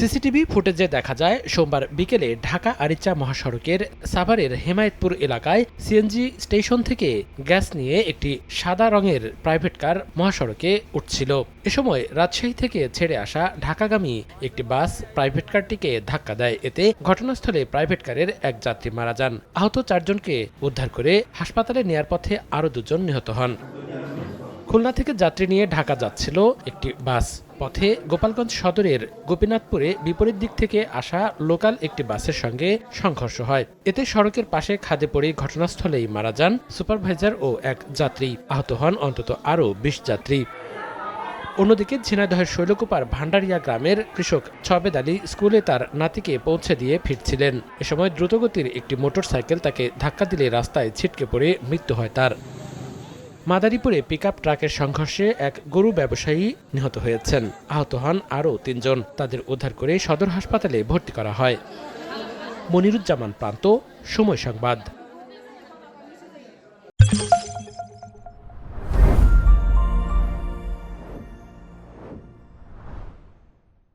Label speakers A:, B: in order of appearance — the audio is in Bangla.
A: সিসিটিভি ফুটেজে দেখা যায় সোমবার বিকেলে ঢাকা আরিচা মহাসড়কের সাভারের হেমায়েতপুর এলাকায় সিএনজি স্টেশন থেকে গ্যাস নিয়ে একটি সাদা রঙের প্রাইভেট কার মহাসড়কে উঠছিল। এ সময় রাজশাহী থেকে ছেড়ে আসা ঢাকাগামী একটি বাস প্রাইভেট কারটিকে ধাক্কা দেয়। এতে ঘটনাস্থলে প্রাইভেট কারের এক যাত্রী মারা যান। আহত 4 জনকে উদ্ধার করে হাসপাতালে নেয়ার পথে আরও 2 জন নিহত হন। খুলনা থেকে যাত্রী নিয়ে ঢাকা যাচ্ছিল একটি বাস। পথে গোপালগঞ্জ সদরের গোপীনাথপুরে বিপরীত দিক থেকে আসা লোকাল একটি বাসের সঙ্গে সংঘর্ষ হয়। এতে সড়কের পাশে খাদে পড়ে ঘটনাস্থলেই মারা যান সুপারভাইজার ও এক যাত্রী। আহত হন অন্তত আরও 20 যাত্রী। অন্যদিকে ঝিনাইদহের শৈলকুপার ভান্ডারিয়া গ্রামের কৃষক ছবেদ আলী স্কুলে তার নাতিকে পৌঁছে দিয়ে ফিরছিলেন। এ সময় দ্রুতগতির একটি মোটরসাইকেল তাকে ধাক্কা দিলে রাস্তায় ছিটকে পড়ে মৃত্যু হয় তার। মাদারীপুরে পিকআপ ট্রাকের সংঘর্ষে এক গরু ব্যবসায়ী নিহত হয়েছেন। আহত হন আরও 3 জন। তাদের উদ্ধার করে সদর হাসপাতালে ভর্তি করা হয়। মনিরুজ্জামান প্রান্ত, সময় সংবাদ।